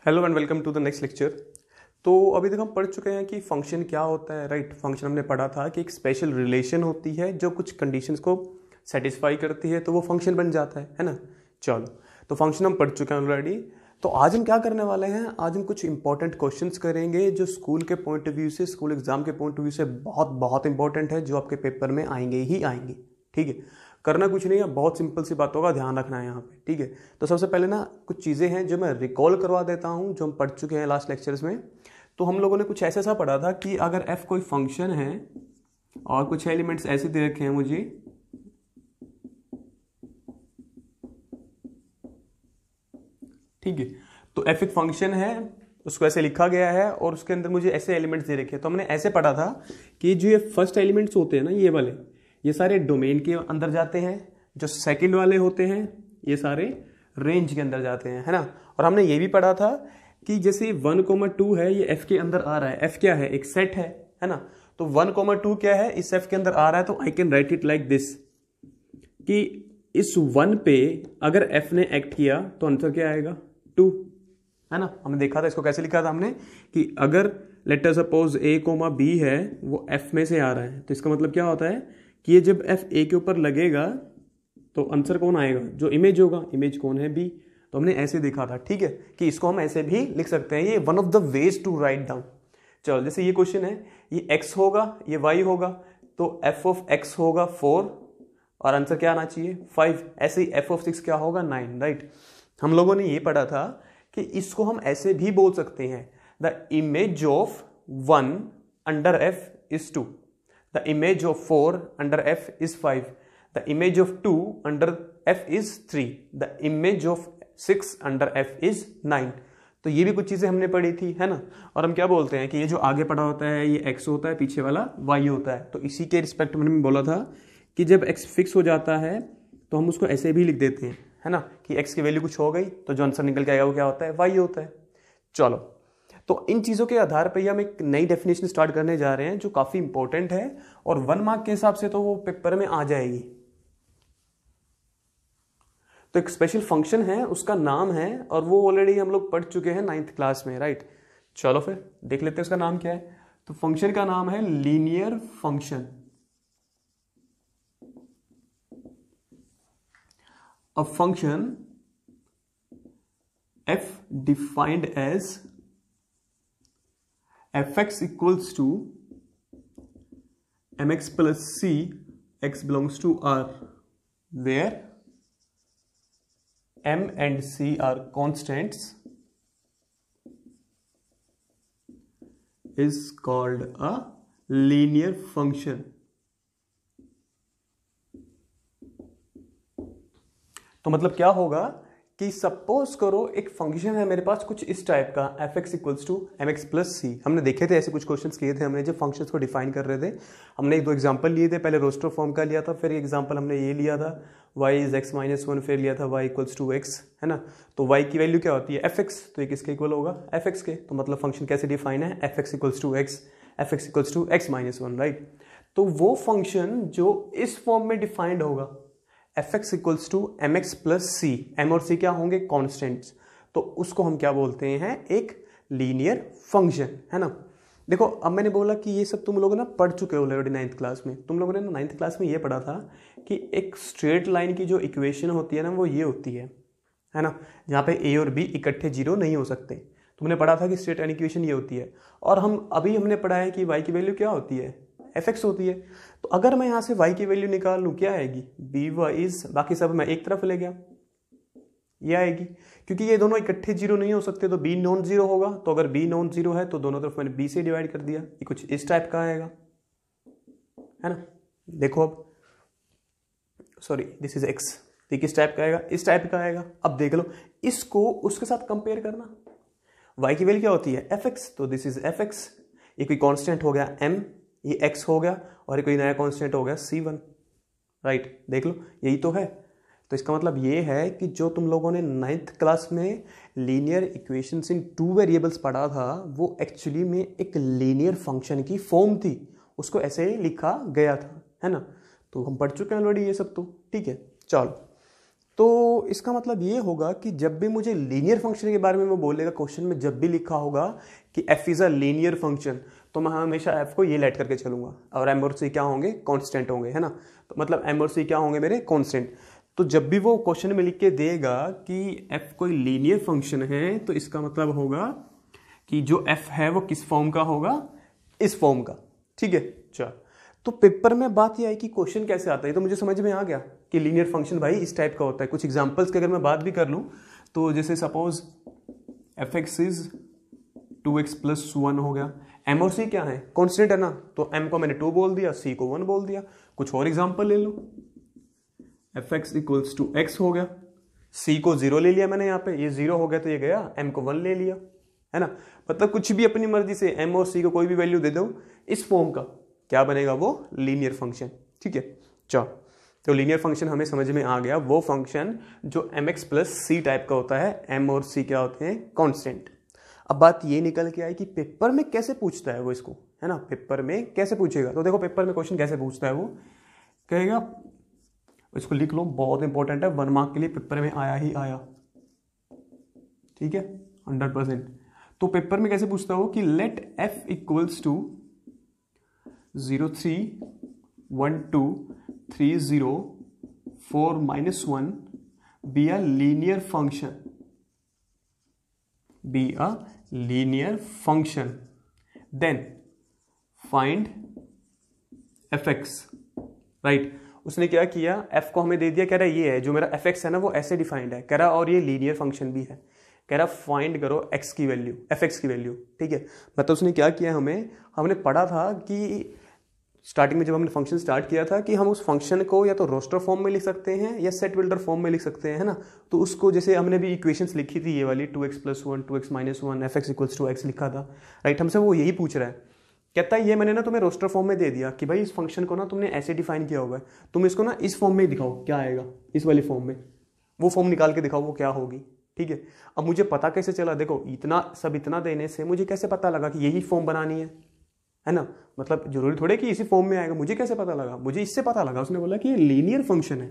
Hello and welcome to the next lecture. तो अभी तक हम पढ़ चुके हैं कि फंक्शन क्या होता है, राइट। फंक्शन हमने पढ़ा था कि एक स्पेशल रिलेशन होती है जो कुछ कंडीशंस को सेटिस्फाई करती है तो वो फंक्शन बन जाता है ना। चलो, तो फंक्शन हम पढ़ चुके हैं ऑलरेडी। तो आज हम क्या करने वाले हैं, आज हम कुछ इंपॉर्टेंट क्वेश्चंस करेंगे जो स्कूल के पॉइंट ऑफ व्यू से, स्कूल एग्जाम के पॉइंट ऑफ व्यू से बहुत बहुत इंपॉर्टेंट है, जो आपके पेपर में आएंगे ही आएंगे। ठीक है, करना कुछ नहीं है, बहुत सिंपल सी बातों का ध्यान रखना है यहाँ पे। ठीक है, तो सबसे पहले ना कुछ चीज़ें हैं जो मैं रिकॉल करवा देता हूँ जो हम पढ़ चुके हैं लास्ट लेक्चर्स में। तो हम लोगों ने कुछ ऐसा सा पढ़ा था कि अगर f कोई फंक्शन है और कुछ एलिमेंट्स ऐसे दे रखे हैं मुझे, ठीक है, तो f एक फंक्शन है, उसको ऐसे लिखा गया है और उसके अंदर मुझे ऐसे एलिमेंट्स दे रखे हैं। तो हमने ऐसे पढ़ा था कि जो ये फर्स्ट एलिमेंट्स होते हैं ना, ये वाले, ये सारे डोमेन के अंदर जाते हैं, जो सेकंड वाले होते हैं ये सारे रेंज के अंदर जाते हैं, है ना। और हमने ये भी पढ़ा था कि जैसे 1,2 है, ये f के अंदर आ रहा है। f क्या है, एक सेट है ना। तो 1,2 क्या है, इस f के अंदर आ रहा है, तो I can write it like this कि इस 1 पे अगर f ने एक्ट किया तो आंसर क्या आएगा, 2, है ना। हमने देखा था इसको कैसे लिखा था हमने कि अगर let us suppose a, b है, वो f में से आ रहा है, तो इसका मतलब क्या होता है कि ये जब f a के ऊपर लगेगा तो आंसर कौन आएगा, जो इमेज होगा, इमेज कौन है, b। तो हमने ऐसे देखा था, ठीक है, कि इसको हम ऐसे भी लिख सकते हैं। ये one of the ways to write down. चलो, जैसे ये क्वेश्चन है, ये x होगा, ये y होगा, तो f ऑफ x होगा 4 और आंसर क्या आना चाहिए, 5। ऐसे ही f ऑफ 6 क्या होगा, 9, राइट। हम लोगों ने ये पढ़ा था कि इसको हम ऐसे भी बोल सकते हैं, the image of 1 under f is 2, the image of 4 under f is 5, the image of 2 under f is 3, the image of 6 under f is 9। तो ये भी कुछ चीजें हमने पढ़ी थी, है ना। और हम क्या बोलते हैं कि ये जो आगे पढ़ा होता है ये x होता है, पीछे वाला y होता है। तो इसी के रिस्पेक्ट में बोला था कि जब x फिक्स हो जाता है तो हम उसको ऐसे भी लिख देते हैं, है ना, कि x की वैल्यू कुछ हो गई तो जो आंसर निकल के आएगा वो क्या होता है, y होता है। चलो, तो इन चीजों के आधार पर ही हम एक नई डेफिनेशन स्टार्ट करने जा रहे हैं जो काफी इंपॉर्टेंट है और 1 मार्क के हिसाब से तो वो पेपर में आ जाएगी। तो एक स्पेशल फंक्शन है, उसका नाम है, और वो ऑलरेडी हम लोग पढ़ चुके हैं 9th क्लास में, राइट। चलो फिर देख लेते हैं उसका नाम क्या है। तो फंक्शन का नाम है linear function. A function f defined as fx equals to mx plus c, x belongs to R, where m and c are constants, is called a linear function। तो मतलब क्या होगा कि सपोज करो एक फंक्शन है मेरे पास कुछ इस टाइप का, fx equals to mx plus c. हमने देखे थे ऐसे कुछ क्वेश्चंस किए थे हमने जब फंक्शंस को डिफाइन कर रहे थे। हमने एक दो एग्जांपल लिए थे, पहले रोस्टर फॉर्म का लिया था, फिर एग्जांपल हमने ये लिया था y इज x माइनस 1, फिर लिया था y इक्वल्स टू x, है ना। तो y की वैल्यू क्या होती है, fx, तो ये किसके इक्वल होगा, fx के। तो मतलब फंक्शन कैसे डिफाइन है, fx equals to x, fx equals to x minus 1, right. तो वो फंक्शन जो इस फॉर्म में डिफाइंड होगा, fx equals to mx plus C, m और c क्या होंगे, कॉन्स्टेंट्स, तो उसको हम क्या बोलते हैं, एक लीनियर फंक्शन, है ना। देखो, अब मैंने बोला कि ये सब तुम लोग ना पढ़ चुके हो ऑलरेडी 9th क्लास में। तुम लोगों ने ना 9th क्लास में ये पढ़ा था कि एक स्ट्रेट लाइन की जो इक्वेशन होती है ना, वो ये होती है ना, जहाँ पे a और b इकट्ठे जीरो नहीं हो सकते। तुमने पढ़ा था कि स्ट्रेट लाइन इक्वेशन ये होती है। और हमने पढ़ा है कि y की वैल्यू क्या होती है, fx होती है। तो अगर मैं यहाँ से y की वैल्यू निकाल लूँ, क्या आएगी, by इज, बाकी सब मैं एक तरफ ले गया, ये आएगी। क्योंकि ये दोनों इकट्ठे जीरो नहीं हो सकते तो b नॉन जीरो होगा। तो अगर b नॉन जीरो है तो दोनों तरफ मैंने b से डिवाइड कर दिया, ये कुछ इस टाइप का आएगा, है ना। देखो अब, सॉरी, दिस इज x, तो किस टाइप का आएगा, इस टाइप का आएगा। अब देख लो, इसको उसके साथ कंपेयर करना, y की वैल्यू क्या होती है, fx, तो दिस इज fx। ये कोई कांस्टेंट हो गया m, ये x हो गया, और ये कोई नया कांस्टेंट हो गया c1, राइट। देख लो, यही तो है। तो इसका मतलब ये है कि जो तुम लोगों ने 9th क्लास में लीनियर इक्वेशंस इन 2 वेरिएबल्स पढ़ा था, वो एक्चुअली में एक लीनियर फंक्शन की फॉर्म थी, उसको ऐसे लिखा गया था, है ना। तो हम पढ़ चुके हैं ऑलरेडी ये सब, तो ठीक है। चलो, तो इसका मतलब ये होगा कि जब भी मुझे लीनियर फंक्शन के बारे में वो बोलेगा क्वेश्चन में, जब भी लिखा होगा कि f is a linear function, तो मैं हमेशा f को ये लेट करके चलूंगा, और m और c क्या होंगे, कांस्टेंट होंगे, है ना। तो मतलब m और c क्या होंगे मेरे, कांस्टेंट। तो जब भी वो क्वेश्चन में लिख के देगा कि f कोई लीनियर फंक्शन है, तो इसका मतलब होगा कि जो f है वो किस फॉर्म का होगा, इस फॉर्म का। ठीक है, चल। तो पेपर में बात यह है कि क्वेश्चन कैसे आता है, तो मुझे समझ में आ गया कि लीनियर फंक्शन भाई इस टाइप का होता है। कुछ एग्जांपल्स की अगर मैं बात भी कर लूं, तो जैसे सपोज f(x) इज 2x + 1 हो गया। m और c क्या है, कांस्टेंट है ना, तो m को मैंने 2 बोल दिया, c को 1 बोल दिया। कुछ और एग्जांपल ले लो, f(x) = x हो गया, c को 0 ले लिया मैंने, यहाँ पे ये 0 हो गया तो ये गया, m को 1 ले लिया, है ना। मतलब कुछ भी अपनी मर्जी से m और c को कोई भी वैल्यू दे दो, इस फॉर्म का क्या बनेगा, वो लीनियर फंक्शन। ठीक है, चलो। तो लीनियर फंक्शन हमें समझ में आ गया, वो फंक्शन जो mx + c टाइप का होता है, m और c क्या होते हैं, कांस्टेंट। अब बात ये निकल के आई कि पेपर में कैसे पूछता है वो इसको, है ना, पेपर में कैसे पूछेगा। तो देखो पेपर में क्वेश्चन कैसे पूछता है, वो कहेगा, इसको लिख लो, बहुत इंपॉर्टेंट है, 1 मार्क के लिए पेपर में आया ही आया। ठीक है, 100%। तो पेपर में कैसे पूछता है वो कि late f = 0 3 1 2 3 0 4 -1 be a linear function, then find fx, right. उसने क्या किया, f को हमें दे दिया, कह रहा है ये है जो मेरा fx है ना, वो ऐसे डिफाइंड है, कह रहा और ये लीनियर फंक्शन भी है, कह रहा फाइंड करो x की वैल्यू, fx की वैल्यू। ठीक है, मतलब उसने क्या किया, हमने पढ़ा था कि स्टार्टिंग में जब हमने फंक्शन स्टार्ट किया था कि हम उस फंक्शन को या तो रोस्टर फॉर्म में लिख सकते हैं या सेट बिल्डर फॉर्म में लिख सकते हैं, है ना। तो उसको जैसे हमने भी इक्वेशंस लिखी थी, ये वाली 2x + 1 2x - 1 f(x) = x लिखा था, राइट। हमसे वो यही पूछ रहा है, कहता है ये मैंने ना तुम्हें रोस्टर फॉर्म में दे दिया कि भाई इस फंक्शन को ना तुमने ऐसे डिफाइन किया हुआ है, तुम इसको ना इस फॉर्म में दिखाओ क्या आएगा, इस वाली फॉर्म में, वो फॉर्म निकाल के दिखाओ वो क्या होगी। ठीक है, अब मुझे पता कैसे चला, देखो इतना देने से मुझे कैसे पता लगा कि यही फॉर्म बनानी है ना। मतलब जरूरी थोड़े कि इसी फॉर्म में आएगा, मुझे कैसे पता लगा, मुझे इससे पता लगा, उसने बोला कि ये लीनियर फंक्शन है।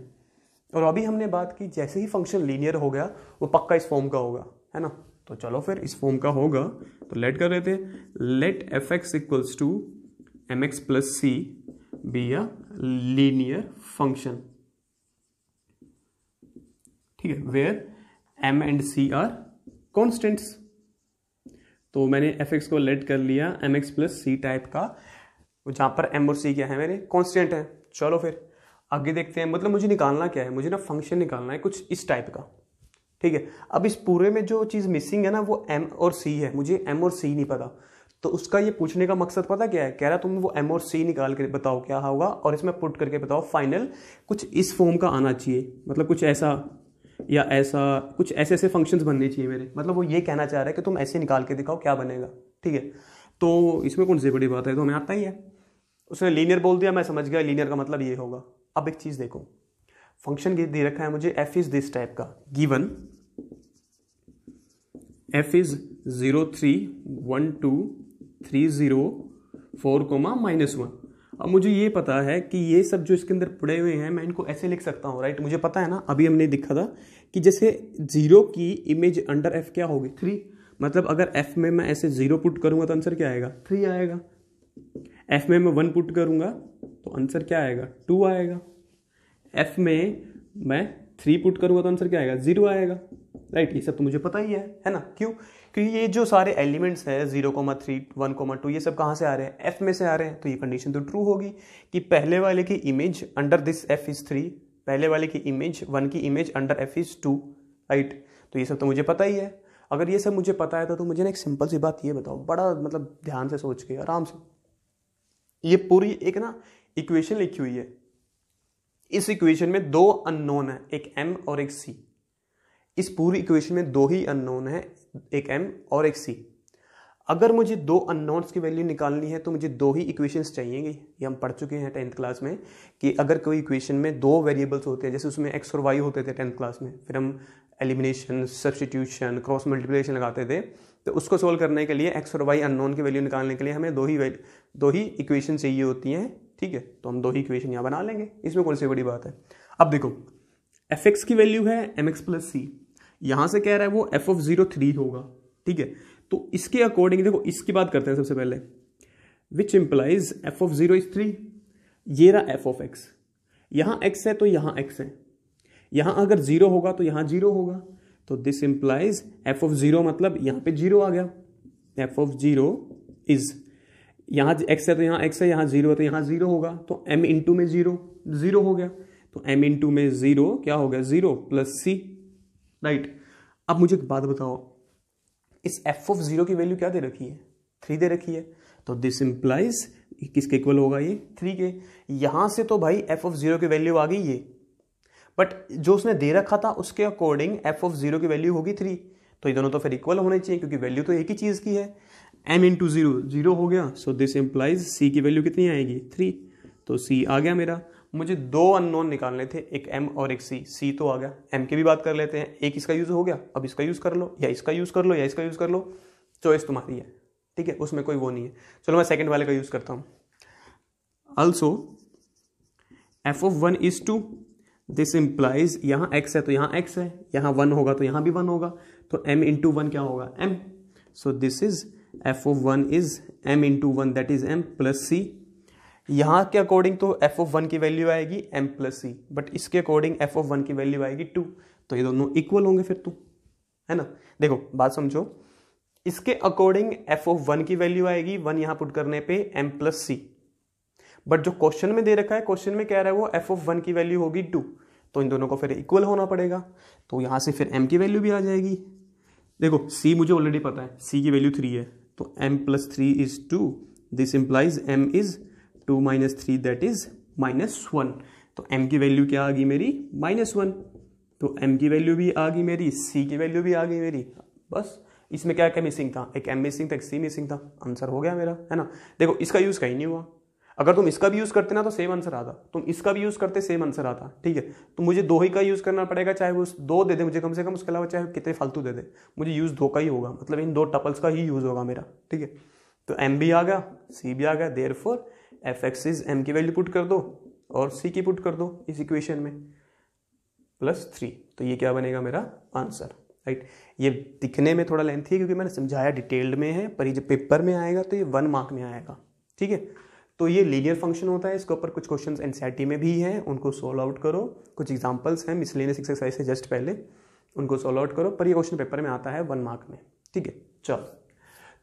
और अभी हमने बात की जैसे ही फंक्शन लीनियर हो गया वो पक्का इस फॉर्म का होगा, है ना। तो चलो फिर इस फॉर्म का होगा तो लेट कर देते हैं, late f(x) = mx + c be a linear function। ठीक है, where m and c are constants। तो मैंने fx को लेट कर लिया mx + c टाइप का, जहां पर m और c क्या है मेरे, कांस्टेंट है। चलो फिर आगे देखते हैं, मतलब मुझे निकालना क्या है, मुझे ना फंक्शन निकालना है कुछ इस टाइप का। ठीक है, अब इस पूरे में जो चीज मिसिंग है ना वो m और c है, मुझे m और c नहीं पता। तो उसका ये पूछने का मकसद पता क्या है, कह रहा तुम वो m और c निकाल के बताओ क्या होगा, और इसमें पुट करके बताओ फाइनल कुछ इस फॉर्म का आना चाहिए, मतलब कुछ ऐसा या ऐसा, कुछ ऐसे ऐसे फंक्शंस बनने चाहिए मेरे। मतलब वो ये कहना चाह रहा है कि तुम ऐसे निकाल के दिखाओ क्या बनेगा। ठीक है, तो इसमें कौन सी बड़ी बात है, तो हमें आता ही है। उसने लीनियर बोल दिया, मैं समझ गया लीनियर का मतलब ये होगा। अब एक चीज देखो, फंक्शन दे रखा है मुझे f इज दिस टाइप का, गिवन f इज 0 3 1 2 3 0 4 -1। अब मुझे ये पता है कि ये सब जो इसके अंदर पड़े हुए हैं मैं इनको ऐसे लिख सकता हूँ, राइट। मुझे पता है ना, अभी हमने देखा था कि जैसे 0 की इमेज अंडर f क्या होगी, 3। मतलब अगर f में मैं ऐसे 0 पुट करूंगा तो आंसर क्या आएगा, 3 आएगा। f में मैं 1 पुट करूंगा तो आंसर क्या आएगा, 2 आएगा। f में मैं 3 पुट करूंगा तो आंसर क्या आएगा, 0 आएगा, राइट। ये सब तो मुझे पता ही है ना। क्यों, क्योंकि ये जो सारे एलिमेंट्स हैं 0, 3, 1, 2 ये सब कहाँ से आ रहे हैं, f में से आ रहे हैं। तो ये कंडीशन तो ट्रू होगी कि पहले वाले की image under this f is 3, पहले वाले की इमेज 1 की image under f is 2, right. तो ये सब तो मुझे पता ही है। अगर ये सब मुझे पता है तो मुझे ना एक सिंपल सी बात ये बताओ, बड़ा मतलब ध्यान से सोच के आराम से, ये पूरी एक ना इक्वेशन लिखी हुई है। इस इक्वेशन में 2 अननोन है, एक m और एक c। इस पूरी इक्वेशन में 2 ही अननोन है, एक m और एक c। अगर मुझे 2 अननोन्स की वैल्यू निकालनी है तो मुझे 2 ही इक्वेशंस चाहिएंगी। ये हम पढ़ चुके हैं 10th क्लास में कि अगर कोई इक्वेशन में 2 वेरिएबल्स होते हैं, जैसे उसमें x और y होते थे 10th क्लास में, फिर हम एलिमिनेशन, सब्स्टिट्यूशन, क्रॉस मल्टीप्लिकेशन लगाते थे। तो उसको सोल्व करने के लिए x और y अननोन की वैल्यू निकालने के लिए हमें 2 ही इक्वेशन चाहिए होती हैं। ठीक है, तो हम 2 ही इक्वेशन यहाँ बना लेंगे, इसमें कौन सी बड़ी बात है। अब देखो एफ एक्स की वैल्यू है एम एक्स प्लस सी, यहां से कह रहा है वो एफ ऑफ 0 3 होगा, ठीक है। तो इसके अकॉर्डिंग देखो इसकी बात करते हैं सबसे पहले, which implies F of 0 is 3, ये रहा एफ ऑफ एक्स, यहां एक्स है तो यहां एक्स है, यहां अगर 0 होगा तो यहां 0 होगा, तो दिस इंप्लाइज एफ ऑफ 0 मतलब यहां पे 0 आ गया, एफ ऑफ 0 इज, यहां एक्स है तो यहां एक्स है, यहां 0 है तो यहां 0 होगा, तो m इंटू में 0 0 हो गया, तो m इंटू में 0 क्या हो गया 0 प्लस सी, राइट। अब मुझे एक बात बताओ, इस f ऑफ 0 की वैल्यू क्या दे रखी है 3 दे रखी है, तो दिस इंप्लाइज किसके इक्वल होगा ये 3 के, यहां से तो भाई f ऑफ 0 की वैल्यू आ गई ये, बट जो उसने दे रखा था उसके अकॉर्डिंग f ऑफ 0 की वैल्यू होगी 3, तो ये दोनों तो फिर इक्वल होने चाहिए क्योंकि वैल्यू तो एक ही चीज की है, m इंटू 0 0 हो गया, सो दिस इंप्लाइज c की वैल्यू कितनी आएगी 3, तो c आ गया मेरा। मुझे दो अननोन निकालने थे, एक m और एक c तो आ गया, m की भी बात कर लेते हैं, एक इसका यूज हो गया, अब इसका यूज कर लो या इसका यूज कर लो या इसका यूज कर लो, चॉइस तुम्हारी है, ठीक है, उसमें कोई वो नहीं है। चलो मैं सेकंड वाले का यूज करता हूं, also f of 1 is 2, this implies यहां x है तो यहां x है, यहां 1 होगा तो यहां भी 1 होगा, तो m इंटू 1 क्या होगा m, so this is f of 1 is m into 1 that is m plus c, यहां के अकॉर्डिंग तो f ऑफ 1 की वैल्यू आएगी m प्लस c, बट इसके अकॉर्डिंग f ऑफ 1 की वैल्यू आएगी 2, तो ये दोनों इक्वल होंगे फिर तो, है ना। देखो बात समझो, इसके अकॉर्डिंग f ऑफ 1 की वैल्यू आएगी 1 यहां पुट करने पे m प्लस c, बट जो क्वेश्चन में दे रखा है, क्वेश्चन में कह रहा है वो f ऑफ 1 की वैल्यू होगी 2, तो इन दोनों को फिर इक्वल होना पड़ेगा, तो यहां से फिर m की वैल्यू भी आ जाएगी। देखो c मुझे ऑलरेडी पता है, c की वैल्यू 3 है, तो m plus 3 is 2, this implies m is 2 minus 3 that is -1, तो m की वैल्यू क्या आ गई मेरी -1, तो m की वैल्यू भी आ गई मेरी, c की वैल्यू भी आ गई मेरी, बस इसमें क्या क्या मिसिंग था, एक m मिसिंग था, एक c मिसिंग था, आंसर हो गया मेरा, है ना। देखो इसका यूज कहीं नहीं हुआ, अगर तुम इसका भी यूज करते ना तो सेम आंसर आता, तुम इसका भी यूज करते सेम आंसर आता, ठीक है। तो मुझे दो ही का यूज करना पड़ेगा, चाहे वो 2 दे दे मुझे कम से कम, उसके अलावा चाहे कितने फालतू दे दे, मुझे यूज 2 का ही होगा, मतलब इन 2 टपल्स का ही यूज होगा मेरा, ठीक है। तो m भी आ गया, c भी आ गया, therefore F x is m की वैल्यू पुट कर दो और c की पुट कर दो इस इक्वेशन में प्लस 3, तो ये क्या बनेगा मेरा आंसर, राइट। ये दिखने में थोड़ा लेंथी है क्योंकि मैंने समझाया डिटेल्ड में है, पर ये जब पेपर में आएगा तो ये 1 मार्क में आएगा, ठीक है। तो ये लीनियर फंक्शन होता है, इसके ऊपर कुछ क्वेश्चंस एनसीईआरटी में भी हैं, उनको सोल्व आउट करो, कुछ एग्जांपल्स हैं मिसलेनियस एक्सरसाइज से जस्ट पहले, उनको सोल्व आउट करो, पर ये क्वेश्चन पेपर में आता है 1 मार्क में, ठीक है। चलो,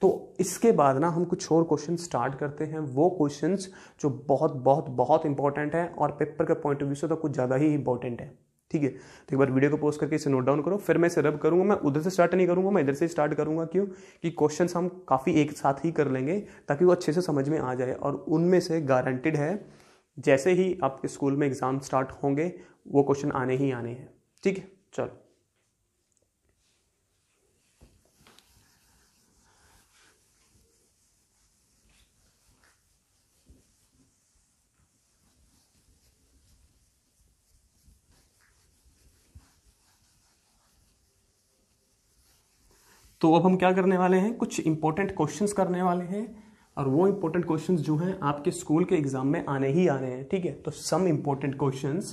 तो इसके बाद ना हम कुछ और क्वेश्चन स्टार्ट करते हैं, वो क्वेश्चंस जो बहुत बहुत बहुत इंपॉर्टेंट है और पेपर के पॉइंट ऑफ व्यू से तो कुछ ज़्यादा ही इंपॉर्टेंट है, ठीक है। तो एक बार वीडियो को पोस्ट करके इसे नोट डाउन करो, फिर मैं इसे रब करूंगा, मैं उधर से स्टार्ट नहीं करूंगा, मैं इधर से स्टार्ट करूंगा, क्यों कि क्वेश्चंस हम काफ़ी एक साथ ही कर लेंगे ताकि वो अच्छे से समझ में आ जाए, और उनमें से गारंटेड है जैसे ही आपके स्कूल में एग्जाम स्टार्ट होंगे वो क्वेश्चन आने ही आने हैं, ठीक है। चलो, तो अब हम क्या करने वाले हैं, कुछ इंपॉर्टेंट क्वेश्चंस करने वाले हैं, और वो इंपॉर्टेंट क्वेश्चंस जो हैं आपके स्कूल के एग्जाम में आने ही आने हैं, ठीक है। तो some important questions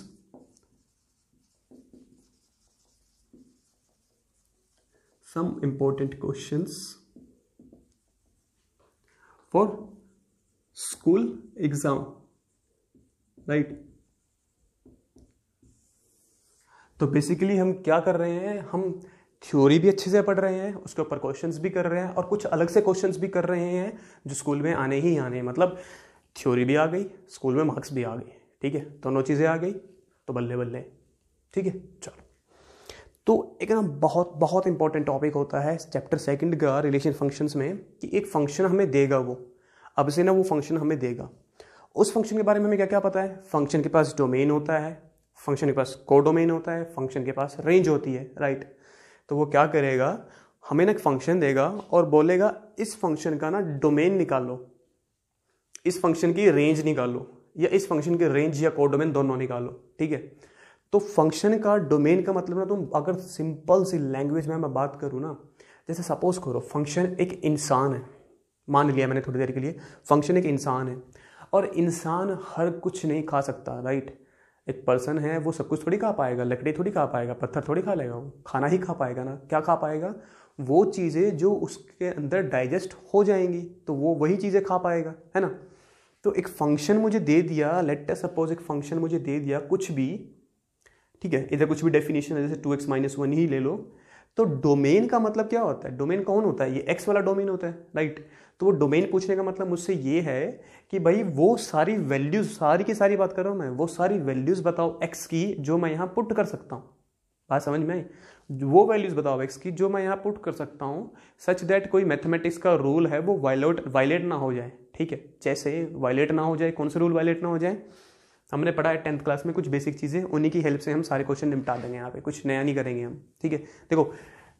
for school exam, right. तो बेसिकली हम क्या कर रहे हैं, हम थ्योरी भी अच्छे से पढ़ रहे हैं, उसके ऊपर क्वेश्चंस भी कर रहे हैं, और कुछ अलग से क्वेश्चंस भी कर रहे हैं जो स्कूल में आने ही आने हैं, मतलब थ्योरी भी आ गई, स्कूल में मार्क्स भी आ गए, ठीक है, दोनों चीज़ें आ गई तो बल्ले बल्ले, ठीक है। चलो, तो एक ना बहुत बहुत इंपॉर्टेंट टॉपिक होता है चैप्टर 2 का रिलेशन फंक्शंस में, कि एक फंक्शन हमें देगा, वो अब से ना वो फंक्शन हमें देगा, उस फंक्शन के बारे में हमें क्या क्या पता है, फंक्शन के पास डोमेन होता है, फंक्शन के पास कोडोमेन होता है, फंक्शन के पास रेंज होती है, राइट। तो वो क्या करेगा, हमें ना एक फंक्शन देगा और बोलेगा इस फंक्शन का ना डोमेन निकालो, इस फंक्शन की रेंज निकालो, या इस फंक्शन की रेंज या कोडोमेन दोनों निकालो, ठीक है। तो फंक्शन का डोमेन का मतलब ना, तुम अगर सिंपल सी लैंग्वेज में मैं बात करूँ ना, जैसे सपोज करो फंक्शन एक इंसान है, मान लिया मैंने थोड़ी देर के लिए, फंक्शन एक इंसान है, और इंसान हर कुछ नहीं खा सकता, राइट। एक पर्सन है वो सब कुछ थोड़ी खा पाएगा, लकड़ी थोड़ी खा पाएगा, पत्थर थोड़ी खा लेगा, वो खाना ही खा पाएगा ना। क्या खा पाएगा? वो चीज़ें जो उसके अंदर डाइजेस्ट हो जाएंगी, तो वो वही चीज़ें खा पाएगा, है ना। तो एक फंक्शन मुझे दे दिया, लेट अस सपोज एक फंक्शन मुझे दे दिया कुछ भी, ठीक है, इधर कुछ भी डेफिनेशन है, जैसे 2x - 1 ही ले लो। तो डोमेन का मतलब क्या होता है? डोमेन कौन होता है? ये x वाला डोमेन होता है, राइट। तो वो डोमेन पूछने का मतलब मुझसे ये है कि भाई वो सारी वैल्यूज, सारी की सारी बात कर रहा हूँ मैं, वो सारी वैल्यूज बताओ x की जो मैं यहाँ पुट कर सकता हूँ। बात समझ में आई? वो वैल्यूज बताओ x की जो मैं यहाँ पुट कर सकता हूँ, सच दैट कोई मैथमेटिक्स का रूल है वो वायलेट ना हो जाए, ठीक है। जैसे वायलेट ना हो जाए, कौन सा रूल वायलेट ना हो जाए? हमने पढ़ा है 10th क्लास में कुछ बेसिक चीज़ें, उन्हीं की हेल्प से हम सारे क्वेश्चन निपटा देंगे। यहाँ पे कुछ नया नहीं करेंगे हम, ठीक है। देखो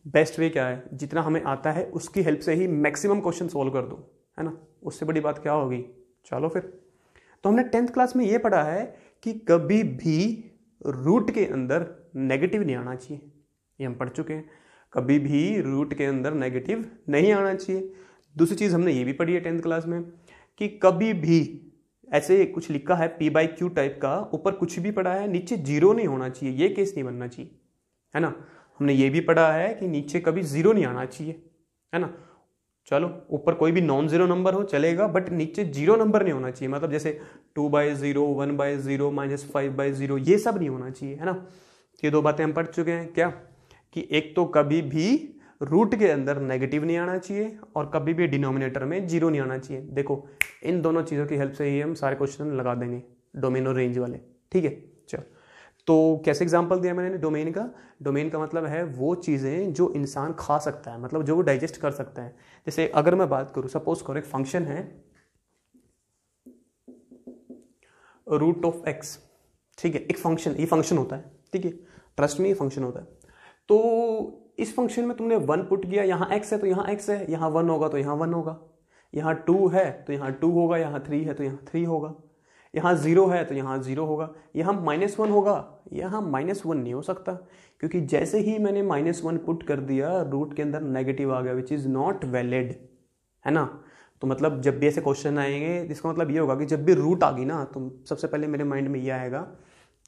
बेस्ट वे क्या है, जितना हमें आता है उसकी हेल्प से ही मैक्सिमम क्वेश्चन सोल्व कर दो, है ना। उससे बड़ी बात क्या होगी? चलो फिर, तो हमने 10th क्लास में ये पढ़ा है कि कभी भी रूट के अंदर नेगेटिव नहीं आना चाहिए, ये हम पढ़ चुके हैं। कभी भी रूट के अंदर नेगेटिव नहीं आना चाहिए। दूसरी चीज़ हमने ये भी पढ़ी है 10th क्लास में कि कभी भी ऐसे कुछ लिखा है P/Q टाइप का, ऊपर कुछ भी पढ़ा है, नीचे जीरो नहीं होना चाहिए, ये केस नहीं बनना चाहिए, है ना। हमने ये भी पढ़ा है कि नीचे कभी जीरो नहीं आना चाहिए, है ना। चलो ऊपर कोई भी नॉन जीरो नंबर हो चलेगा, बट नीचे जीरो नंबर नहीं होना चाहिए। मतलब जैसे 2/0, 1/0, -5/0, ये सब नहीं होना चाहिए, है ना। ये दो बातें हम पढ़ चुके हैं क्या, कि एक तो कभी भी रूट के अंदर नेगेटिव नहीं आना चाहिए और कभी भी डिनोमिनेटर में जीरो नहीं आना चाहिए। देखो इन दोनों चीज़ों की हेल्प से ही हम सारे क्वेश्चन लगा देंगे, डोमेन और रेंज वाले, ठीक है। चलो, तो कैसे एग्जांपल दिया मैंने डोमेन का? डोमेन का मतलब है वो चीज़ें जो इंसान खा सकता है, मतलब जो वो डाइजेस्ट कर सकता है। जैसे अगर मैं बात करूँ, सपोज करो एक फंक्शन है √(x), ठीक है। एक फंक्शन, ये फंक्शन होता है, ठीक है, ट्रस्ट में ये फंक्शन होता है। तो इस फंक्शन में तुमने 1 पुट किया, यहाँ x है तो यहाँ x है, यहाँ 1 होगा तो यहाँ 1 होगा, यहाँ 2 है तो यहाँ 2 होगा, यहाँ 3 है तो यहाँ 3 होगा, यहाँ 0 है तो यहाँ 0 होगा, यहाँ -1 होगा, यहाँ -1 नहीं हो सकता, क्योंकि जैसे ही मैंने -1 पुट कर दिया रूट के अंदर नेगेटिव आ गया, विच इज़ नॉट वैलिड, है ना। तो मतलब जब भी ऐसे क्वेश्चन आएंगे, जिसका मतलब ये होगा कि जब भी रूट आ गई ना, तो सबसे पहले मेरे माइंड में ये आएगा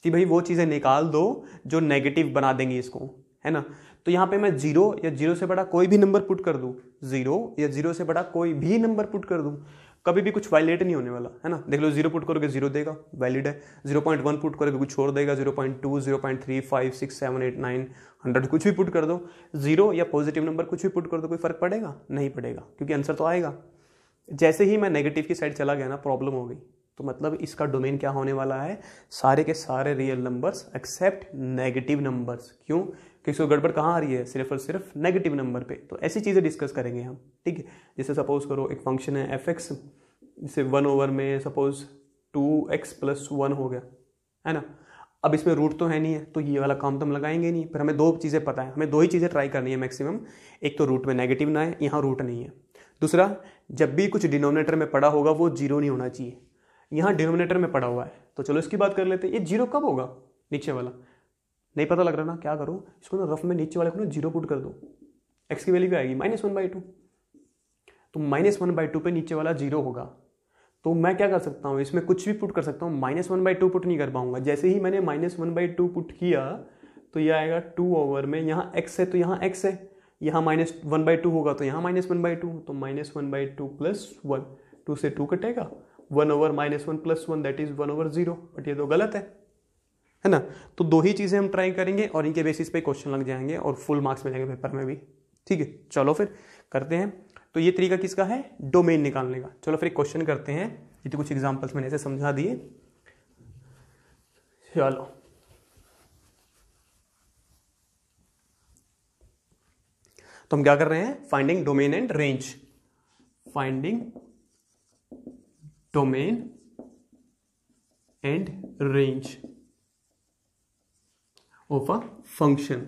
कि भाई वो चीज़ें निकाल दो जो नेगेटिव बना देंगी इसको, है ना। तो यहाँ पे मैं 0 या 0 से बड़ा कोई भी नंबर पुट कर दूँ, 0 या 0 से बड़ा कोई भी नंबर पुट कर दूँ, कभी भी कुछ वायलेट नहीं होने वाला, है ना। देख लो 0 पुट करोगे 0 देगा, वैलिड है। 0.1 पुट करोगे कुछ छोड़ देगा, 0.2, 0.3, 5, 6, 7, 8, 9, 100 कुछ भी पुट कर दो, 0 या पॉजिटिव नंबर कुछ भी पुट कर दो, कोई फर्क पड़ेगा? नहीं पड़ेगा, क्योंकि आंसर तो आएगा। जैसे ही मैं नेगेटिव की साइड चला गया ना, प्रॉब्लम हो गई। तो मतलब इसका डोमेन क्या होने वाला है? सारे के सारे real numbers accept negative numbers. क्यों? क्योंकि इसको गड़बड़ कहाँ आ रही है? सिर्फ और सिर्फ नेगेटिव नंबर पे। तो ऐसी चीज़ें डिस्कस करेंगे हम, ठीक है। जैसे सपोज करो एक फंक्शन है f(x), जैसे 1 में सपोज 2x + 1 हो गया, है ना। अब इसमें रूट तो है नहीं है, तो ये वाला काम तो हम लगाएंगे नहीं। पर हमें 2 चीज़ें पता है, हमें 2 ही चीज़ें ट्राई करनी है मैक्सिमम। एक तो रूट में नेगेटिव ना है, यहाँ रूट नहीं है। दूसरा, जब भी कुछ डिनोमिनेटर में पड़ा होगा वो 0 नहीं होना चाहिए। यहाँ डिनोमिनेटर में पड़ा हुआ है, तो चलो इसकी बात कर लेते हैं। ये 0 कब होगा? नीचे वाला नहीं पता लग रहा ना, क्या करूँ इसको ना, रफ में नीचे वाले को ना 0 पुट कर दो, x की वैल्यू क्या आएगी? -1/2। तो -1/2 पे नीचे वाला 0 होगा। तो मैं क्या कर सकता हूँ, इसमें कुछ भी पुट कर सकता हूँ, -1/2 पुट नहीं कर पाऊंगा। जैसे ही मैंने -1/2 पुट किया तो ये आएगा 2 में, यहाँ x है तो यहाँ x है, यहाँ -1/2 होगा तो यहाँ -1/2, तो -1/2 + 1, 2 से 2 कटेगा, 1/-1 + 1 दैट इज 1/0। बट ये तो गलत है ना। तो 2 ही चीज़ें हम ट्राई करेंगे और इनके बेसिस पे क्वेश्चन लग जाएंगे और फुल मार्क्स मिलेंगे पेपर में भी, ठीक है। चलो फिर करते हैं। तो ये तरीका किसका है? डोमेन निकालने का। चलो फिर एक क्वेश्चन करते हैं। ये तो कुछ एग्जांपल्स मैंने ऐसे समझा दिए। चलो तो हम क्या कर रहे हैं? Finding domain and range. Finding domain and range of a function.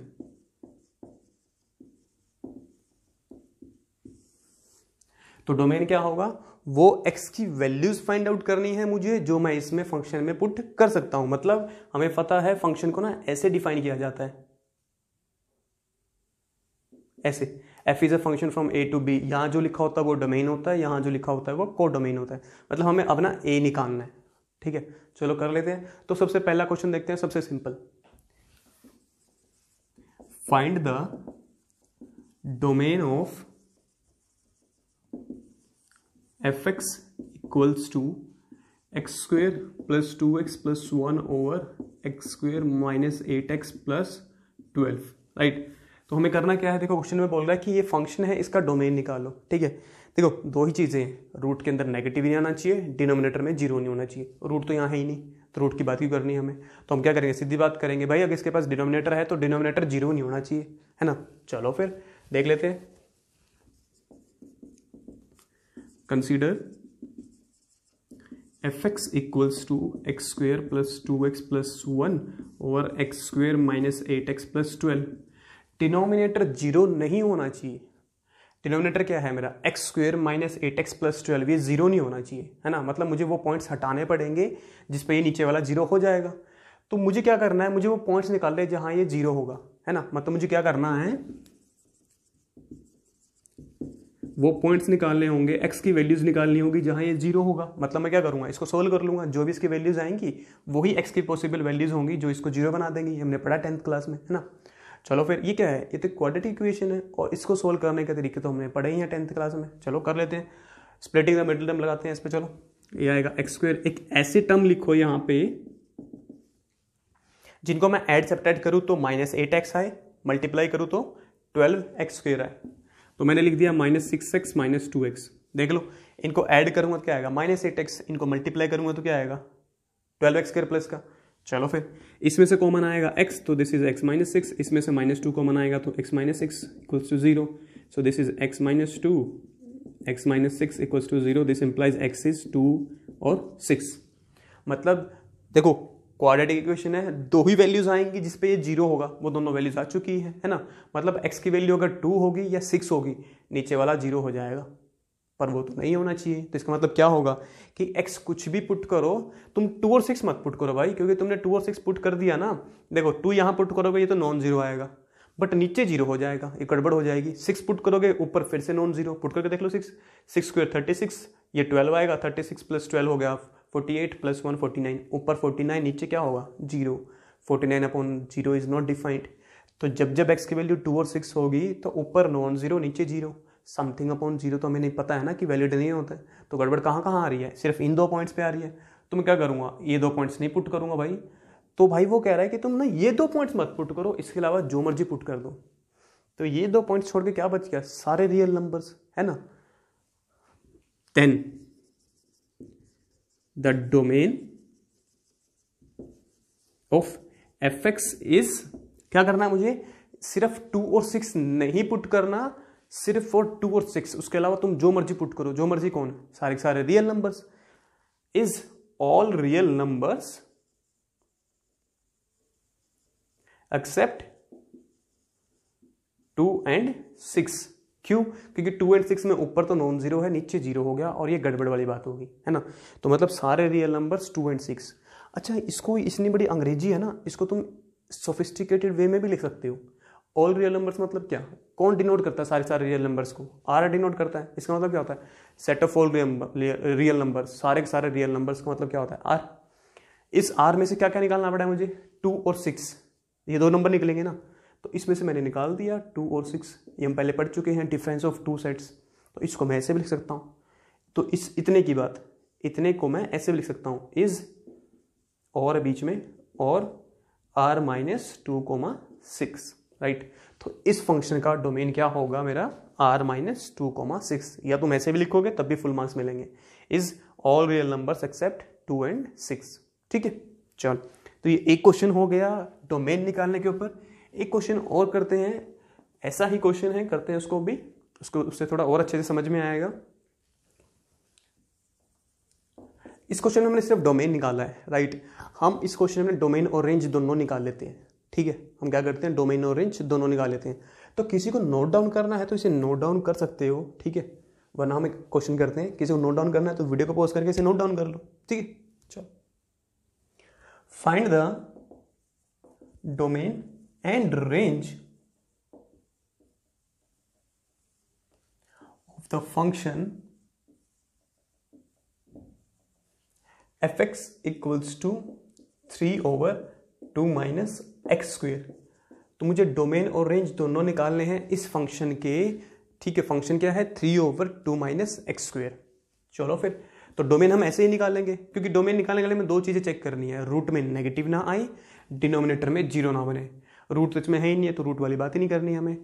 तो डोमेन क्या होगा? वो x की वैल्यूज फाइंड आउट करनी है मुझे, जो मैं इसमें फंक्शन में पुट कर सकता हूं। मतलब हमें पता है फंक्शन को ना ऐसे डिफाइन किया जाता है, ऐसे f is a function from a to b। यहां जो लिखा होता है वो डोमेन होता है, यहां जो लिखा होता है वो को डोमेन होता है। मतलब हमें अब ना a निकालना है, ठीक है, चलो कर लेते हैं। तो सबसे पहला क्वेश्चन देखते हैं, सबसे simple. Find the domain of f x equals to x square plus 2x plus 1 over x square minus 8x plus 12, right. तो हमें करना क्या है, देखो क्वेश्चन में बोल रहा है कि ये फंक्शन है, इसका डोमेन निकालो, ठीक है। देखो दो ही चीजें हैं, रूट के अंदर नेगेटिव नहीं आना चाहिए, डिनोमिनेटर में जीरो नहीं होना चाहिए। रूट तो यहाँ है ही नहीं, तो रूट की बात क्यों करनी है हमें। तो हम क्या करेंगे, सीधी बात करेंगे भाई, अगर इसके पास डिनोमिनेटर है तो डिनोमिनेटर जीरो नहीं होना चाहिए, है ना। चलो फिर देख लेते हैं। Consider f x equals to x square plus 2x plus 1 over x square minus 8x plus 12। Denominator zero नहीं होना चाहिए। डिनोमिनेटर क्या है मेरा, x square minus 8x plus 12, ये जीरो नहीं होना चाहिए, है ना। मतलब मुझे वो पॉइंट्स हटाने पड़ेंगे जिसपे ये नीचे वाला जीरो हो जाएगा। तो मुझे क्या करना है, मुझे वो पॉइंट्स निकालने जहां ये जीरो होगा, है ना। मतलब मुझे क्या करना है, वो पॉइंट्स निकालने होंगे, एक्स की वैल्यूज निकालनी होगी जहां ये जीरो होगा। मतलब मैं क्या करूंगा, इसको सोल्व कर लूंगा, जो भी इसकी वैल्यूज आएंगी वही एक्स की पॉसिबल वैल्यूज होंगी जो इसको जीरो बना देंगी। हमने पढ़ा 10th क्लास में, है ना। चलो फिर ये क्या है, ये तो क्वाड्रेटिक इक्वेशन है और इसको सोल्व करने के तरीके तो हमने पढ़े ही हैं 10th क्लास में। चलो कर लेते हैं, स्प्लिटिंग द मिडिल टर्म लगाते हैं इस पर। चलो ये आएगा एक्स स्क्वेयर, एक ऐसे टर्म लिखो यहाँ पे जिनको मैं ऐड सब्ट्रैक्ट करूँ तो माइनस 8x आए, मल्टीप्लाई करूँ तो 12x स्क्वेयर आए। तो मैंने लिख दिया माइनस 6x माइनस 2x। देख लो, इनको ऐड करूंगा तो क्या आएगा, माइनस 8x, इनको मल्टीप्लाई करूंगा तो क्या आएगा, 12x स्क्वायर प्लस का। चलो फिर इसमें से कॉमन आएगा x, तो दिस इज x माइनस 6, इसमें से माइनस 2 कॉमन आएगा तो x minus 6 equals to 0। So this is x minus 2, x minus 6 equals to 0। This implies x is 2 और 6। मतलब देखो क्वाड्रेटिक इक्वेशन है, दो ही वैल्यूज आएंगी जिसपे ये जीरो होगा, वो दोनों वैल्यूज आ चुकी है ना। मतलब x की वैल्यू अगर 2 होगी या 6 होगी, नीचे वाला जीरो हो जाएगा, पर वो तो नहीं होना चाहिए। तो इसका मतलब क्या होगा कि x कुछ भी पुट करो, तुम 2 और 6 मत पुट करो भाई, क्योंकि तुमने 2 और 6 पुट कर दिया ना, देखो 2 यहां पुट करोगे ये तो नॉन जीरो आएगा, बट नीचे जीरो हो जाएगा, ये गड़बड़ हो जाएगी। 6 पुट करोगे ऊपर फिर से नॉन जीरो, पुट करके देख लो 6 स्क्वायर 36, ये 12 आएगा, 36 प्लस 12 हो गया 48 प्लस 1 49, ऊपर 49, नीचे क्या होगा zero. 49 upon zero is not defined. तो जब जब x की वैल्यू 2 और 6 होगी तो ऊपर नॉन जीरो नीचे जीरो, समथिंग अपॉन जीरो तो हमें नहीं पता है ना कि वैलिड नहीं होता है। तो गड़बड़ कहाँ कहाँ आ रही है, सिर्फ इन दो पॉइंट्स पे आ रही है। तो मैं क्या करूंगा, ये दो पॉइंट्स नहीं पुट करूंगा भाई। तो भाई वो कह रहा है कि तुम ना ये दो पॉइंट्स मत पुट करो, इसके अलावा जो मर्जी पुट कर दो। तो ये दो पॉइंट्स छोड़ के क्या बच गया, सारे रियल नंबर्स, है ना। Then the domain of f x is, क्या करना है मुझे, सिर्फ 2 और 6 नहीं पुट करना, सिर्फ फॉर 2 और 6, उसके अलावा तुम जो मर्जी पुट करो। जो मर्जी कौन, सारे सारे real numbers. Is all real numbers accept 2 and 6। क्यों, क्योंकि 2 and 6 में ऊपर तो नॉन जीरो है, नीचे जीरो हो गया, और ये गड़बड़ वाली बात होगी, है ना। तो मतलब सारे रियल नंबर्स 2 and 6। अच्छा, इसको इतनी बड़ी अंग्रेजी है ना, इसको तुम सोफिस्टिकेटेड वे में भी लिख सकते हो। ऑल रियल नंबर्स मतलब क्या, कौन डिनोट करता है सारे सारे रियल नंबर्स को, आर डिनोट करता है। इसका मतलब क्या होता है, set of all real numbers, सारे के सारे रियल नंबर्स का मतलब क्या होता है, आर। इस आर में से क्या क्या निकालना पड़ा है मुझे, 2 और 6, ये दो नंबर निकलेंगे ना। तो इसमें से मैंने निकाल दिया 2 और 6, ये हम पहले पढ़ चुके हैं, डिफरेंस ऑफ 2 सेट्स। तो इसको मैं ऐसे भी लिख सकता हूँ। तो इस इतने की बात, इतने को मैं ऐसे भी लिख सकता हूँ, इज और बीच में और r माइनस 2,6, राइट। तो इस फंक्शन का डोमेन क्या होगा मेरा, r माइनस 2,6, या तुम ऐसे भी लिखोगे तब भी फुल मार्क्स मिलेंगे। Is all real numbers accept 2 and 6, ठीक है। चल, तो ये एक क्वेश्चन हो गया डोमेन निकालने के ऊपर। एक क्वेश्चन और करते हैं, ऐसा ही क्वेश्चन है, करते हैं उसको भी, उसको उससे थोड़ा और अच्छे से समझ में आएगा। इस क्वेश्चन में हमने सिर्फ डोमेन निकाला है, राइट। हम इस क्वेश्चन में डोमेन और रेंज दोनों निकाल लेते हैं, ठीक है। हम क्या करते हैं, डोमेन और रेंज दोनों निकाल लेते हैं। तो किसी को नोट डाउन करना है तो इसे नोट डाउन कर सकते हो, ठीक है। वरना हम एक क्वेश्चन करते हैं, किसी को नोट डाउन करना है तो वीडियो को पॉज करके इसे नोट डाउन कर लो, ठीक है। चलो, find the domain and range of the function f x equals to 3/2 minus x square. तो मुझे डोमेन और रेंज दोनों निकालने हैं इस फंक्शन के। ठीक है, फंक्शन क्या है 3/2 माइनस एक्स स्क्वेयर। चलो फिर, तो डोमेन हम ऐसे ही निकालेंगे, क्योंकि डोमेन निकालने के लिए हमें दो चीजें चेक करनी है, रूट में नेगेटिव ना आए, डिनोमिनेटर में जीरो ना बने। रूट तो इसमें है ही नहीं है, तो रूट वाली बात ही नहीं करनी है हमें।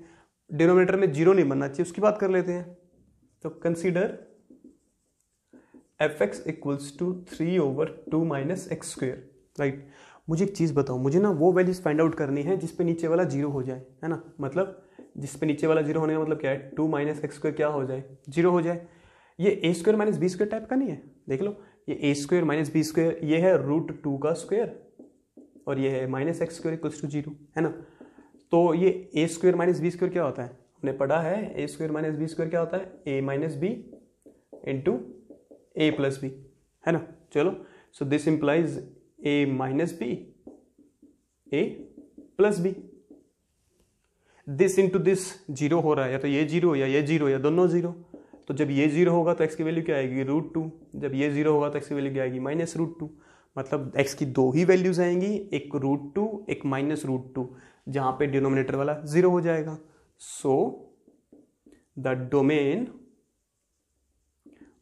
डिनोमिनेटर में जीरो नहीं बनना चाहिए, उसकी बात कर लेते हैं। तो consider f x equals to 3/2 minus x square, right. मुझे एक चीज बताओ, मुझे ना वो वैल्यूज फाइंड आउट करनी है जिसपे नीचे वाला जीरो हो जाए, है ना। मतलब जिसपे नीचे वाला जीरो होने का मतलब क्या है, 2 माइनस एक्स स्क्वेयर क्या हो जाए, जीरो हो जाए। ये a square minus b square type का नहीं है, देख लो, ये a square minus b square, ये है √2 का स्क्वायर, और ये है minus x square equals to zero, है ना। तो ये a square minus b square क्या होता है, हमने पढ़ा है, a square minus b square क्या होता है, a minus b into a plus b, है ना। चलो, so this implies a minus b a plus b. This into this zero हो रहा है, या तो ये जीरो या ये जीरो या दोनों जीरो। तो जब ये जीरो होगा तो एक्स की वैल्यू क्या आएगी, √2। जब ये जीरो होगा तो एक्स की वैल्यू क्या आएगी, माइनस √2। मतलब एक्स की दो ही वैल्यूज आएंगी, एक √2 एक माइनस √2, जहां पे डिनोमिनेटर वाला जीरो हो जाएगा। So the domain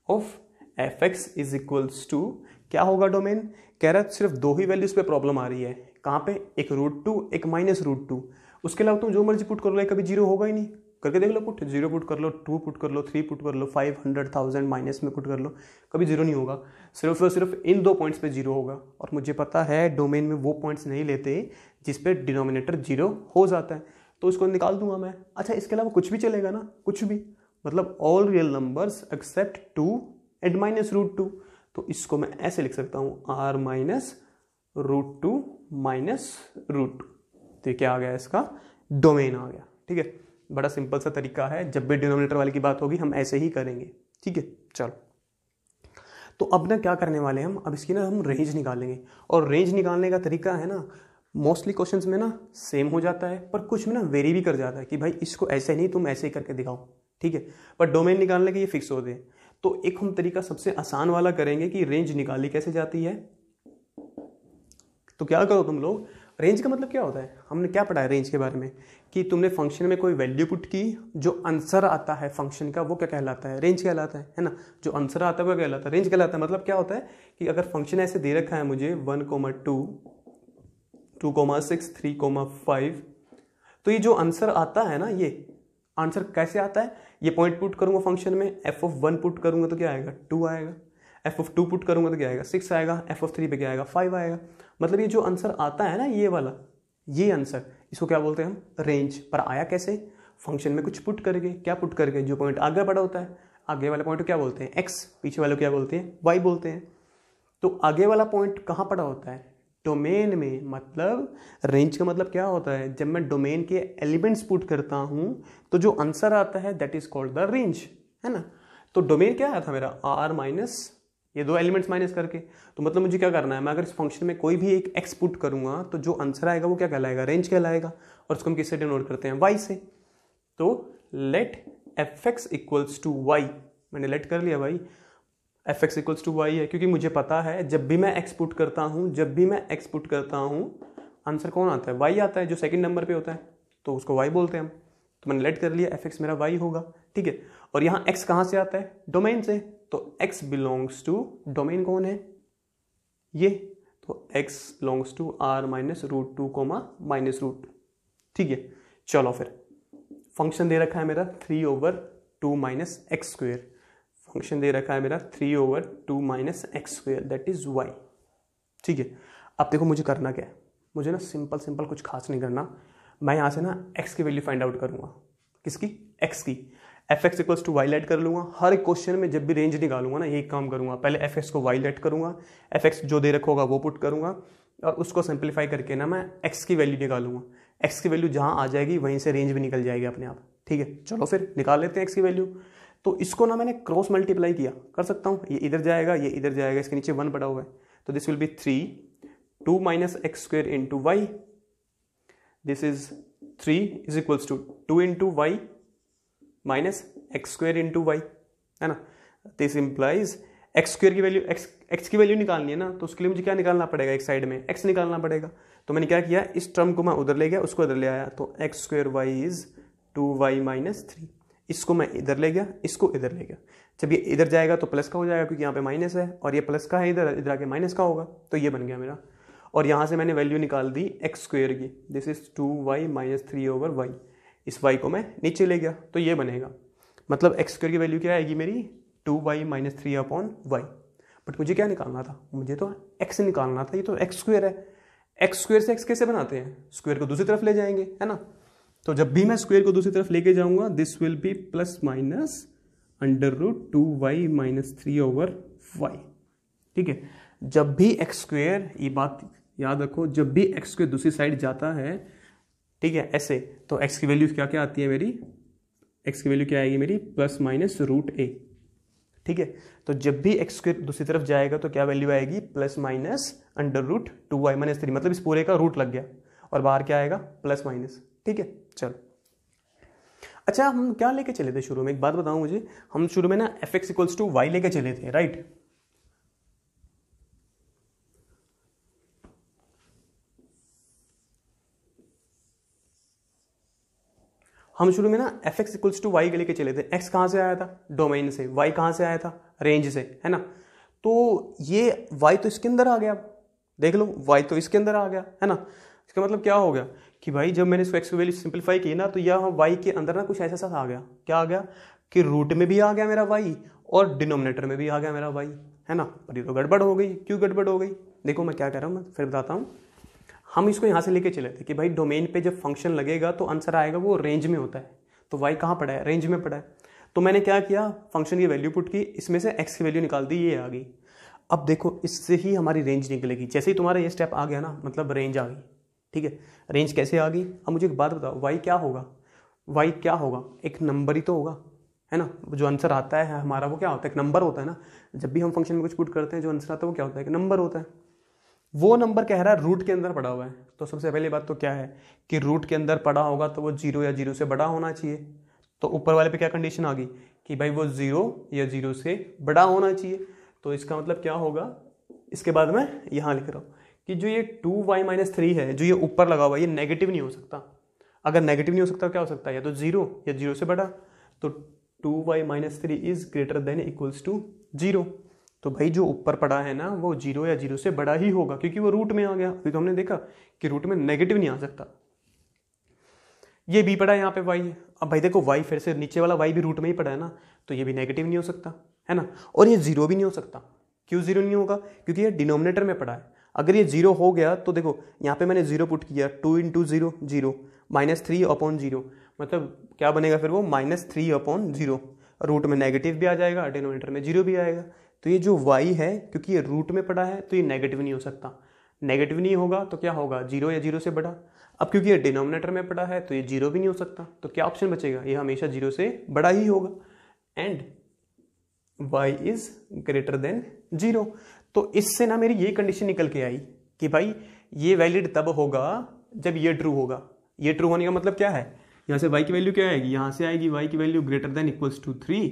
of f x is equals to, क्या होगा डोमेन, कह रहा है सिर्फ दो ही वैल्यूज पे प्रॉब्लम आ रही है, कहां पे, एक √2 एक माइनस √2। उसके अलावा तुम जो मर्जी पुट कर लो, कभी जीरो होगा ही नहीं। करके देख लो पुट, 0 पुट कर लो, 2 पुट कर लो, 3 पुट कर लो, 500,000 माइनस में पुट कर लो, कभी जीरो नहीं होगा। सिर्फ और सिर्फ इन दो पॉइंट्स पे जीरो होगा। और मुझे पता है डोमेन में वो पॉइंट्स नहीं लेते जिस पे डिनोमिनेटर जीरो हो जाता है, तो उसको निकाल दूंगा मैं। अच्छा, इसके अलावा कुछ भी चलेगा ना, कुछ भी, मतलब all real numbers accept 2 and minus √2। तो इसको मैं ऐसे लिख सकता हूँ, r माइनस √2 माइनस √2। तो क्या आ गया, इसका डोमेन आ गया। ठीक है, बड़ा सिंपल सा तरीका है, जब भी डिनोमिनेटर वाले की बात होगी हम ऐसे ही करेंगे। ठीक है, चलो, तो अब ना क्या करने वाले हैं हम, अब इसकी ना हम रेंज निकालेंगे। और रेंज निकालने का तरीका है ना, मोस्टली क्वेश्चंस में ना सेम हो जाता है, पर कुछ में ना वेरी भी कर जाता है कि भाई इसको ऐसे नहीं, तुम ऐसे ही करके दिखाओ। ठीक है, पर डोमेन निकालने के ये फिक्स होते हैं। तो एक हम तरीका सबसे आसान वाला करेंगे कि रेंज निकाली कैसे जाती है। तो क्या करो तुम लोग, रेंज का मतलब क्या होता है, हमने क्या पढ़ा है रेंज के बारे में, कि तुमने फंक्शन में कोई वैल्यू पुट की, जो आंसर आता है फंक्शन का वो क्या कहलाता है, रेंज कहलाता है ना। जो आंसर आता है वो कहलाता है, रेंज कहलाता है। मतलब क्या होता है कि अगर फंक्शन ऐसे दे रखा है मुझे 1,2, 2,6, 3,5, तो ये जो आंसर आता है ना, ये आंसर कैसे आता है, ये पॉइंट पुट करूंगा फंक्शन में, f(1) पुट करूंगा तो क्या आएगा, 2 आएगा, f(2) पुट करूंगा तो क्या आएगा, 6 आएगा, f(3) पे क्या आएगा, 5 आएगा। मतलब ये जो आंसर आता है ना, ये वाला, ये आंसर, इसको क्या बोलते हैं हम, रेंज। पर आया कैसे, फंक्शन में कुछ पुट करके। क्या पुट करके, जो पॉइंट आगे पड़ा होता है, आगे वाले पॉइंट को क्या बोलते हैं, x, पीछे वाले को क्या बोलते हैं, y बोलते हैं। तो आगे वाला पॉइंट कहाँ पड़ा होता है, डोमेन में। मतलब रेंज का मतलब क्या होता है, जब मैं डोमेन के एलिमेंट्स पुट करता हूं तो जो आंसर आता है that is called the range, है ना। तो डोमेन क्या आया था मेरा, r माइनस ये दो एलिमेंट्स माइनस करके। तो मतलब मुझे क्या करना है, मैं अगर इस फंक्शन में कोई भी एक x पुट करूंगा तो जो आंसर आएगा वो क्या कहलाएगा, रेंज कहलाएगा। और उसको हम किससे डिनोट करते हैं, y से। तो let f(x) equals to y, मैंने लेट कर लिया भाई, f(x) इक्वल्स टू y है, क्योंकि मुझे पता है जब भी मैं x पुट करता हूं, जब भी मैं x पुट करता हूं, आंसर कौन आता है, y आता है, जो सेकंड नंबर पे होता है, तो उसको y बोलते हैं हम। तो मैंने लेट कर लिया, f(x) मेरा y होगा। ठीक है, और यहाँ x कहाँ से आता है, डोमेन से। तो x बिलोंग्स टू, डोमेन कौन है, ये, तो x belongs to r minus √2 minus √2। ठीक है, चलो फिर फंक्शन दे रखा है मेरा 3/2 माइनस एक्स स्क्वेयर, फंक्शन दे रखा है मेरा 3/2 minus x square, that is y। ठीक है, अब देखो मुझे करना क्या है, मुझे ना सिंपल सिंपल कुछ खास नहीं करना। मैं यहाँ से ना x की वैल्यू फाइंड आउट करूंगा, किसकी, x की। f(x) equals to y late कर लूंगा। हर एक क्वेश्चन में जब भी रेंज निकालूंगा ना, यही काम करूंगा, पहले f(x) को y लेट करूंगा, f(x) जो दे रखा होगा वो पुट करूंगा, और उसको सिंप्लीफाई करके ना मैं x की वैल्यू निकालूंगा। x की वैल्यू जहां आ जाएगी वहीं से रेंज भी निकल जाएगी अपने आप। ठीक है, चलो फिर निकाल लेते हैं x की वैल्यू। तो इसको ना मैंने क्रॉस मल्टीप्लाई किया, कर सकता हूँ, ये इधर जाएगा, ये इधर जाएगा, इसके नीचे 1 पड़ा हुआ है, तो this will be 3 minus x square into y, this is 3 is equals to 2 into y minus x square into y, है ना। दिस इंप्लाइज एक्स स्क्वायर की वैल्यू एक्स की वैल्यू निकालनी है ना, तो उसके लिए मुझे क्या निकालना पड़ेगा, एक साइड में एक्स निकालना पड़ेगा। तो मैंने क्या किया, इस टर्म को मैं उधर ले गया, उसको इधर ले आया, तो x square y is 2y minus 3। इसको मैं इधर ले गया, इसको इधर ले गया। जब ये इधर जाएगा तो प्लस का हो जाएगा क्योंकि यहाँ पे माइनस है, और ये प्लस का है इधर आके माइनस का होगा, तो ये बन गया मेरा। और यहाँ से मैंने वैल्यू निकाल दी एक्स स्क्वायर की, this is 2y minus 3/y। इस y को मैं नीचे ले गया तो ये बनेगा, मतलब एक्स स्क्वायर की वैल्यू क्या आएगी मेरी, 2y माइनस 3/y। बट मुझे क्या निकालना था, मुझे तो x निकालना था, ये तो एक्स स्क्वायर है। एक्स स्क्वायर से x कैसे बनाते हैं, स्क्वायर को दूसरी तरफ ले जाएंगे, है ना। तो जब भी मैं स्क्वायर को दूसरी तरफ लेके जाऊंगा, this will B plus minus √2y minus 3/y। ठीक है, जब भी एक्स स्क्वायर, ये बात याद रखो, जब भी एक्स स्क्वायर दूसरी साइड जाता है, ठीक है, ऐसे, तो एक्स की वैल्यू क्या क्या आती है मेरी, एक्स की वैल्यू क्या आएगी मेरी, प्लस माइनस √a। ठीक है, तो जब भी एक्स स्क्वायर दूसरी तरफ जाएगा तो क्या वैल्यू आएगी, प्लस माइनस √2y माइनस 3, मतलब इस पूरे का रूट लग गया, और बाहर क्या आएगा, प्लस माइनस। ठीक है, चलो। अच्छा, हम क्या लेके चले थे शुरू में, एक बात बताओ मुझे, हम शुरू में ना fx इक्वल्स टू वाई लेके चले थे, राइट। हम शुरू में ना fx इक्वल्स टू वाई लेके चले थे। x कहां से आया था, डोमेन से, y कहां से आया था, रेंज से, है ना। तो ये y तो इसके अंदर आ गया, देख लो y तो इसके अंदर आ गया, है ना। इसका मतलब क्या हो गया कि भाई जब मैंने इसको x की वैल्यू सिंपलीफाई की ना, तो यह y के अंदर ना कुछ ऐसा सा आ गया, क्या आ गया कि रूट में भी आ गया मेरा y और डिनोमिनेटर में भी आ गया मेरा y, है ना। पर ये तो गड़बड़ हो गई। क्यों गड़बड़ हो गई, देखो मैं क्या कह रहा हूँ, मैं फिर बताता हूँ। हम इसको यहाँ से लेके चले थे कि भाई डोमेन पे जब फंक्शन लगेगा तो आंसर आएगा वो रेंज में होता है, तो y कहाँ पड़ा है, रेंज में पड़ा है। तो मैंने क्या किया, फंक्शन की वैल्यू पुट की, इसमें से x की वैल्यू निकाल दी, ये आ गई। अब देखो इससे ही हमारी रेंज निकलेगी, जैसे ही तुम्हारा ये स्टेप आ गया ना, मतलब रेंज आ गई। ठीक है, रेंज कैसे आ गई। अब मुझे एक बात बताओ, y क्या होगा, y क्या होगा, एक नंबर ही तो होगा, है ना। जो आंसर आता है हमारा वो क्या होता है, एक नंबर होता है ना। जब भी हम फंक्शन में कुछ पुट करते हैं, जो आंसर आता है वो क्या होता है, एक नंबर होता है। वो नंबर कह रहा है रूट के अंदर पड़ा हुआ है, तो सबसे पहली बात तो क्या है कि रूट के अंदर पड़ा होगा तो वो 0 या 0 से बड़ा होना चाहिए। तो ऊपर वाले पे क्या कंडीशन आ गई कि भाई वो 0 या 0 से बड़ा होना चाहिए। तो इसका मतलब क्या होगा, इसके बाद मैं यहाँ लिख रहा हूँ कि जो ये 2y माइनस 3 है, जो ये ऊपर लगा हुआ है, ये नेगेटिव नहीं हो सकता। अगर नेगेटिव नहीं हो सकता क्या हो सकता है, या तो 0 या 0 से बड़ा। तो 2y minus 3 is greater than equals to 0। तो भाई जो ऊपर पड़ा है ना वो 0 या 0 से बड़ा ही होगा, क्योंकि वो रूट में आ गया। अभी तो हमने देखा कि रूट में नेगेटिव नहीं आ सकता। ये भी पड़ा है यहाँ पे y। अब भाई देखो y फिर से नीचे वाला y भी रूट में ही पड़ा है ना, तो ये भी नेगेटिव नहीं हो सकता, है ना। और ये 0 भी नहीं हो सकता। क्यों 0 नहीं होगा, क्योंकि ये डिनोमिनेटर में पड़ा है। अगर ये 0 हो गया तो देखो यहाँ पे मैंने 0 पुट किया, 2 × 0 0 माइनस 3/0, मतलब क्या बनेगा फिर वो -3/0। रूट में नेगेटिव भी आ जाएगा, डिनोमिनेटर में 0 भी आएगा। तो ये जो y है, क्योंकि ये रूट में पड़ा है तो ये नेगेटिव नहीं हो सकता। नेगेटिव नहीं होगा तो क्या होगा, 0 या 0 से बड़ा। अब क्योंकि ये डिनोमिनेटर में पड़ा है तो ये 0 भी नहीं हो सकता, तो क्या ऑप्शन बचेगा, ये हमेशा 0 से बड़ा ही होगा। And y is greater then 0। तो इससे ना मेरी ये कंडीशन निकल के आई कि भाई ये वैलिड तब होगा जब ये ट्रू होगा। ये ट्रू होने का मतलब क्या है, यहाँ से y की वैल्यू क्या आएगी, यहाँ से आएगी y की value greater than equals to 3,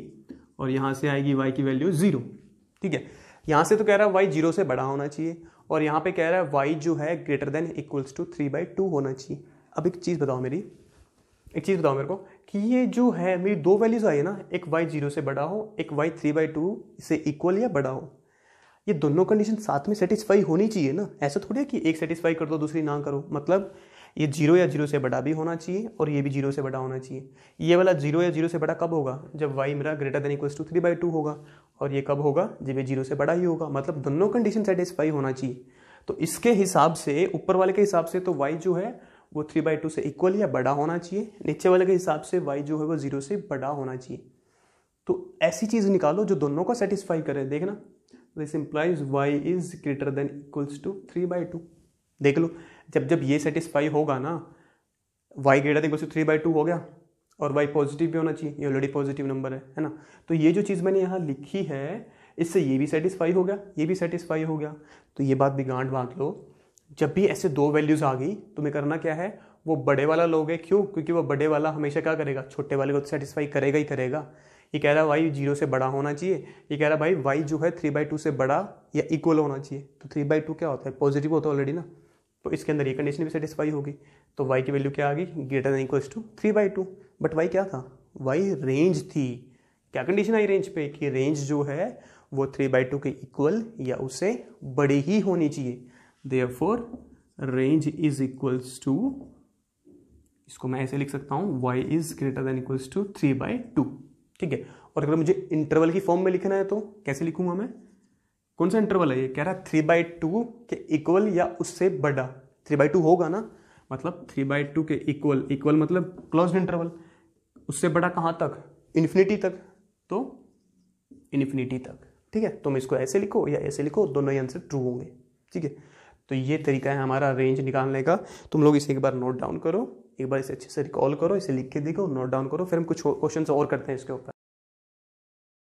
और यहाँ से आएगी y की वैल्यू 0। ठीक है, यहाँ से तो कह रहा है y 0 से बड़ा होना चाहिए, और यहाँ पे कह रहा है y जो है ग्रेटर देन इक्वल्स टू 3/2 होना चाहिए। अब एक चीज़ बताओ मेरे को कि ये जो है मेरी दो वैल्यूज आई है ना, एक y 0 से बड़ा हो, एक y 3/2 से इक्वल या बड़ा हो। ये दोनों कंडीशन साथ में सेटिस्फाई होनी चाहिए ना। ऐसा थोड़ी है कि एक सेटिस्फाई कर दो दूसरी ना करो। मतलब ये 0 या 0 से बड़ा भी होना चाहिए और ये भी 0 से बड़ा होना चाहिए। ये वाला 0 या 0 से बड़ा कब होगा, जब y मेरा ग्रेटर देन इक्वल्स टू 3/2 होगा, और ये कब होगा, जब ये 0 से बड़ा ही होगा। मतलब दोनों कंडीशन सेटिस्फाई होना चाहिए। तो इसके हिसाब से, ऊपर वाले के हिसाब से तो y जो है वो 3/2 से इक्वल या बड़ा होना चाहिए, नीचे वाले के हिसाब से y जो है वो 0 से बड़ा होना चाहिए। तो ऐसी चीज निकालो जो दोनों को सेटिस्फाई करे। देखना, this implies y is greater than equals to 3/2। देख लो, जब ये सेटिस्फाई होगा ना, y greater than equals to 3/2 हो गया, और y पॉजिटिव भी होना चाहिए, ये ऑलरेडी पॉजिटिव नंबर है ना। तो ये जो चीज़ मैंने यहाँ लिखी है, इससे ये भी सेटिस्फाई हो गया, ये भी सेटिस्फाई हो गया। तो ये बात भी गांठ बांध लो, जब भी ऐसे दो वैल्यूज आ गई तुम्हें करना क्या है, वो बड़े वाला लोगे। क्यों, क्योंकि वो बड़े वाला हमेशा क्या करेगा, छोटे वाले को सेटिस्फाई करेगा ही करेगा। ये कह रहा है वाई 0 से बड़ा होना चाहिए, ये कह रहा है भाई वाई जो है 3/2 से बड़ा या इक्वल होना चाहिए। तो 3/2 क्या होता है, पॉजिटिव होता है ऑलरेडी ना, तो इसके अंदर ये कंडीशन भी सेटिस्फाई होगी। तो वाई की वैल्यू क्या आ गई, greater than equals to 3/2। But y क्या था, वाई रेंज थी। क्या कंडीशन आई रेंज पे, कि रेंज जो है वो 3/2 के इक्वल या उससे बड़ी ही होनी चाहिए। Therefore range is equals to, इसको मैं ऐसे लिख सकता हूँ, y is greater than equals to 3/2। ठीक है। और अगर मुझे इंटरवल की फॉर्म में लिखना है तो कैसे लिखूंगा मैं, कौन सा इंटरवल है ये, कह रहा है 3/2 के इक्वल या उससे बड़ा। 3/2 होगा ना, मतलब 3/2 के इक्वल, इक्वल मतलब क्लोज्ड इंटरवल, उससे बड़ा कहाँ तक, इन्फिनिटी तक, तो इन्फिनिटी तक। ठीक है, तुम इसको ऐसे लिखो या ऐसे लिखो, दोनों ही आंसर ट्रू होंगे। ठीक है, तो ये तरीका है हमारा रेंज निकालने का। तुम लोग इसे एक बार नोट डाउन करो, एक बार इसे अच्छे से रिकॉल करो, इसे लिख के देखो, नोट डाउन करो, फिर हम कुछ क्वेश्चन और करते हैं इसके ऊपर।